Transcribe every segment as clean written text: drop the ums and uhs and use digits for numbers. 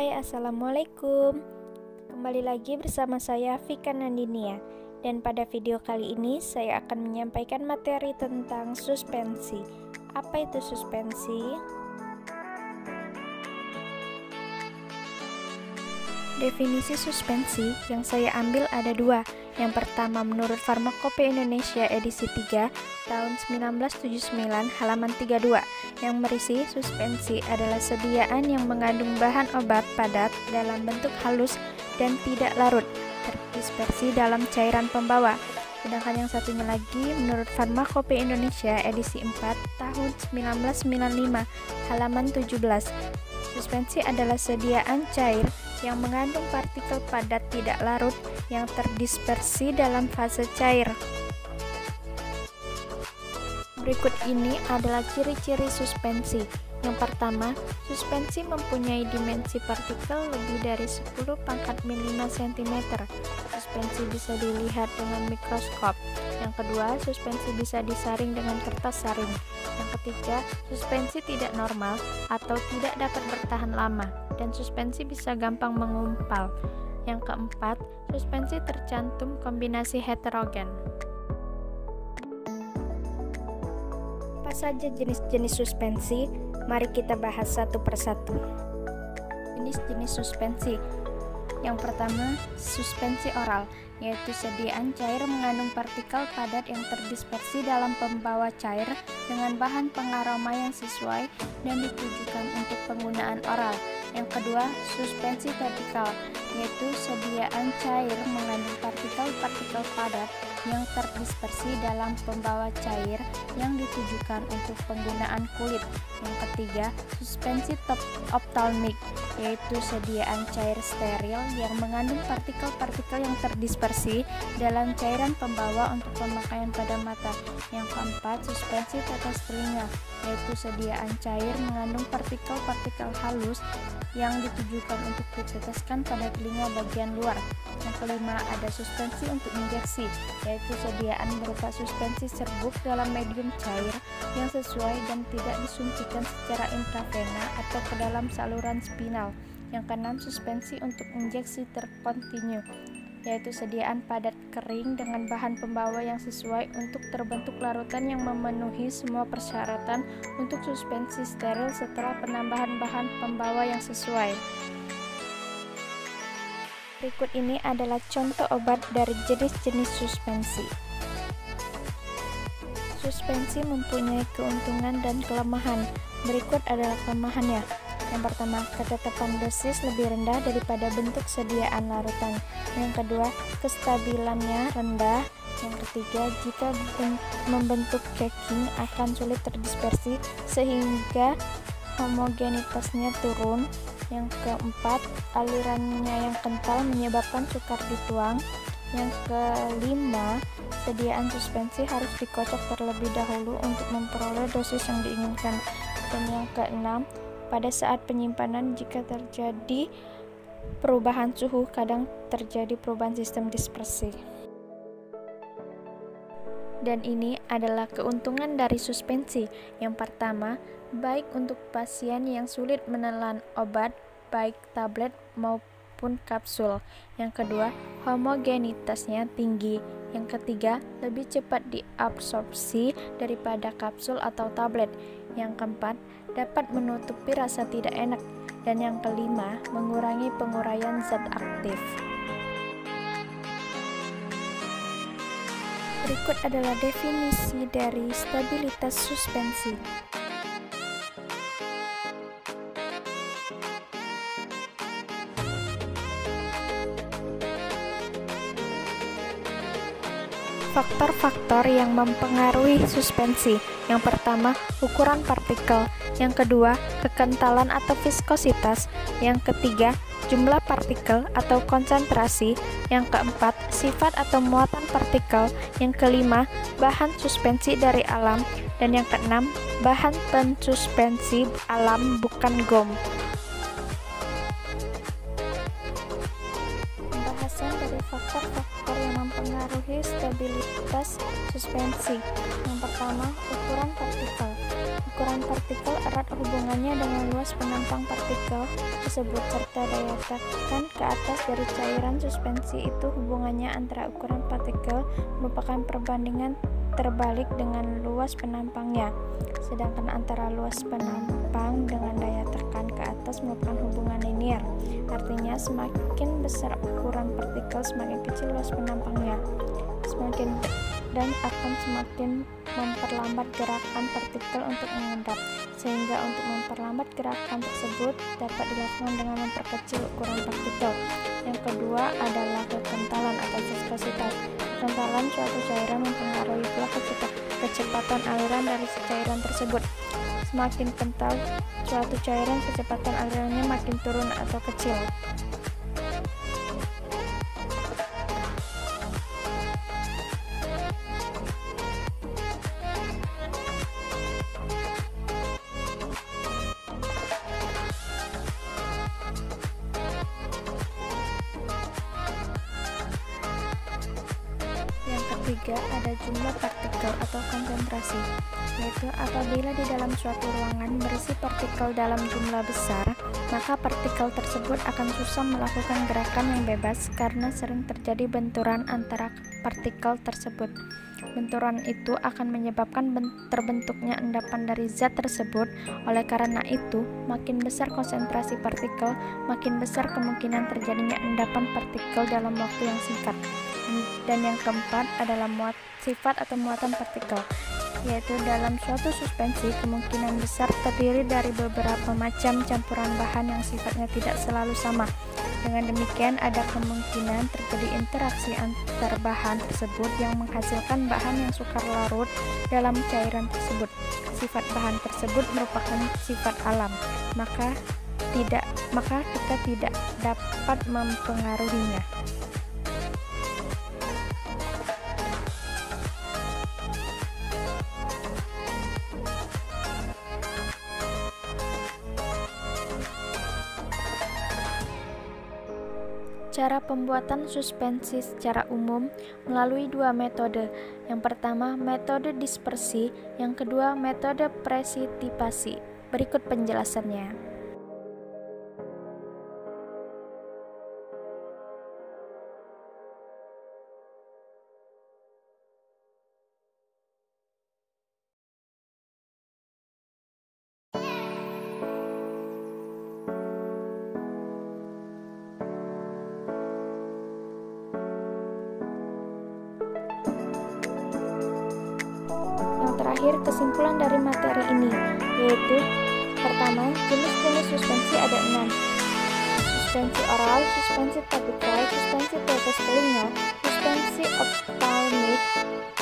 Hai, Assalamualaikum. Kembali lagi bersama saya Vika Nandinia. Dan pada video kali ini saya akan menyampaikan materi tentang suspensi. Apa itu suspensi? Definisi suspensi yang saya ambil ada dua. Yang pertama menurut Farmakope Indonesia edisi 3 tahun 1979 halaman 32 yang berisi suspensi adalah sediaan yang mengandung bahan obat padat dalam bentuk halus dan tidak larut, terdispersi dalam cairan pembawa. Sedangkan yang satunya lagi menurut Farmakope Indonesia edisi 4 tahun 1995 halaman 17. Suspensi adalah sediaan cair yang mengandung partikel padat tidak larut yang terdispersi dalam fase cair. Berikut ini adalah ciri-ciri suspensi. Yang pertama, suspensi mempunyai dimensi partikel lebih dari 10 pangkat mm cm. Suspensi bisa dilihat dengan mikroskop. Yang kedua, suspensi bisa disaring dengan kertas saring. Yang ketiga, suspensi tidak normal atau tidak dapat bertahan lama, dan suspensi bisa gampang mengumpal. Yang keempat, suspensi tercantum kombinasi heterogen. Apa saja jenis-jenis suspensi? Mari kita bahas satu persatu. Jenis-jenis suspensi. Yang pertama, suspensi oral, yaitu sediaan cair mengandung partikel padat yang terdispersi dalam pembawa cair dengan bahan pengaroma yang sesuai dan ditujukan untuk penggunaan oral. Yang kedua, suspensi vertikal, yaitu sediaan cair mengandung partikel-partikel padat yang terdispersi dalam pembawa cair yang ditujukan untuk penggunaan kulit. Yang ketiga, suspensi optalmik, yaitu sediaan cair steril yang mengandung partikel-partikel yang terdispersi dalam cairan pembawa untuk pemakaian pada mata. Yang keempat, suspensi tetes telinga, yaitu sediaan cair mengandung partikel-partikel halus yang ditujukan untuk diteteskan pada telinga bagian luar. Yang kelima, ada suspensi untuk injeksi, yaitu sediaan berupa suspensi serbuk dalam medium cair yang sesuai dan tidak disuntikan secara intravena atau ke dalam saluran spinal. Yang keenam, suspensi untuk injeksi terkontinu, yaitu sediaan padat kering dengan bahan pembawa yang sesuai untuk terbentuk larutan yang memenuhi semua persyaratan untuk suspensi steril setelah penambahan bahan pembawa yang sesuai. Berikut ini adalah contoh obat dari jenis-jenis suspensi. Suspensi mempunyai keuntungan dan kelemahan. Berikut adalah kelemahannya. Yang pertama, ketetapan dosis lebih rendah daripada bentuk sediaan larutan. Yang kedua, kestabilannya rendah. Yang ketiga, jika membentuk caking akan sulit terdispersi sehingga homogenitasnya turun. Yang keempat, alirannya yang kental menyebabkan sukar dituang. Yang kelima, sediaan suspensi harus dikocok terlebih dahulu untuk memperoleh dosis yang diinginkan. Dan yang keenam, pada saat penyimpanan jika terjadi perubahan suhu, kadang terjadi perubahan sistem dispersi. Dan ini adalah keuntungan dari suspensi. Yang pertama, baik untuk pasien yang sulit menelan obat, baik tablet maupun kapsul. Yang kedua, homogenitasnya tinggi. Yang ketiga, lebih cepat diabsorpsi daripada kapsul atau tablet. Yang keempat, dapat menutupi rasa tidak enak. Dan yang kelima, mengurangi penguraian zat aktif. Berikut adalah definisi dari stabilitas suspensi. Faktor-faktor yang mempengaruhi suspensi. Yang pertama, ukuran partikel. Yang kedua, kekentalan atau viskositas. Yang ketiga, jumlah partikel atau konsentrasi. Yang keempat, sifat atau muatan partikel. Yang kelima, bahan suspensi dari alam. Dan yang keenam, bahan pensuspensi alam bukan gom. Pembahasan dari faktor-faktor yang mempengaruhi stabilitas suspensi. Yang pertama, ukuran partikel. Ukuran partikel erat hubungannya dengan luas penampang partikel tersebut serta daya tekan ke atas dari cairan suspensi. Itu hubungannya antara ukuran partikel merupakan perbandingan terbalik dengan luas penampangnya, sedangkan antara luas penampang dengan daya tekan ke atas merupakan hubungan linier. Artinya semakin besar ukuran partikel, semakin kecil luas penampangnya, dan akan semakin memperlambat gerakan partikel untuk mengendap, sehingga untuk memperlambat gerakan tersebut dapat dilakukan dengan memperkecil ukuran partikel. Yang kedua adalah kekentalan atau viskositas. Kekentalan suatu cairan mempengaruhi pula kecepatan aliran dari cairan tersebut. Semakin kental suatu cairan, kecepatan alirannya makin turun atau kecil. Ketiga, ada jumlah partikel atau konsentrasi, yaitu apabila di dalam suatu ruangan berisi partikel dalam jumlah besar, maka partikel tersebut akan susah melakukan gerakan yang bebas karena sering terjadi benturan antara partikel tersebut. Benturan itu akan menyebabkan terbentuknya endapan dari zat tersebut. Oleh karena itu, makin besar konsentrasi partikel, makin besar kemungkinan terjadinya endapan partikel dalam waktu yang singkat. Dan yang keempat adalah sifat atau muatan partikel, yaitu dalam suatu suspensi kemungkinan besar terdiri dari beberapa macam campuran bahan yang sifatnya tidak selalu sama. Dengan demikian ada kemungkinan terjadi interaksi antar bahan tersebut yang menghasilkan bahan yang sukar larut dalam cairan tersebut. Sifat bahan tersebut merupakan sifat alam, maka kita tidak dapat mempengaruhinya. Cara pembuatan suspensi secara umum melalui dua metode. Yang pertama, metode dispersi, yang kedua, metode presitipasi. Berikut penjelasannya. Terakhir, kesimpulan dari materi ini, yaitu pertama, jenis-jenis suspensi ada 6. Suspensi oral, suspensi topikal, suspensi tetes telinga, suspensi optalmik,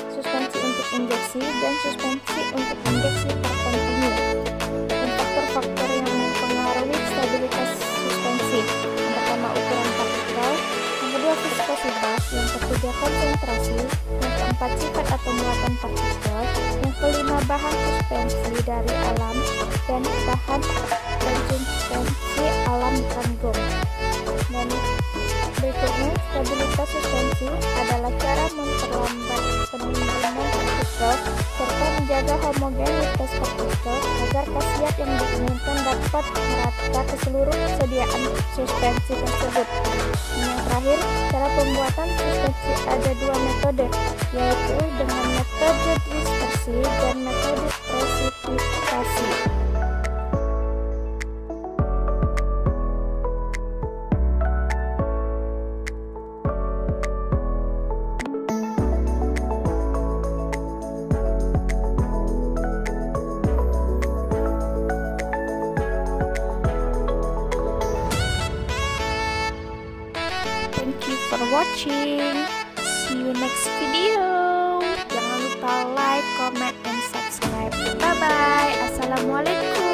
suspensi untuk injeksi, dan suspensi untuk injeksi terkontinu. Dan faktor-faktor yang mempengaruhi stabilitas suspensi, yang pertama ukuran partikel, yang kedua viskositas, yang ketiga konsentrasi, yang keempat sifat atau muatan partikel, yang kelima bahan suspensi dari alam, dan bahan dan suspensi alam bukan gom. Dan berikutnya, stabilitas suspensi adalah cara memperlambat penimbunan partikel serta menjaga homogenitas partikel agar khasiat yang diinginkan dapat merata ke seluruh kesediaan suspensi tersebut. Yang terakhir, cara pembuatan suspensi ada dua metode, yaitu dengan metode dispersi dan metode presitipasi. Thank you for watching. See you next video. Jangan lupa like, comment, and subscribe. Bye bye. Assalamualaikum.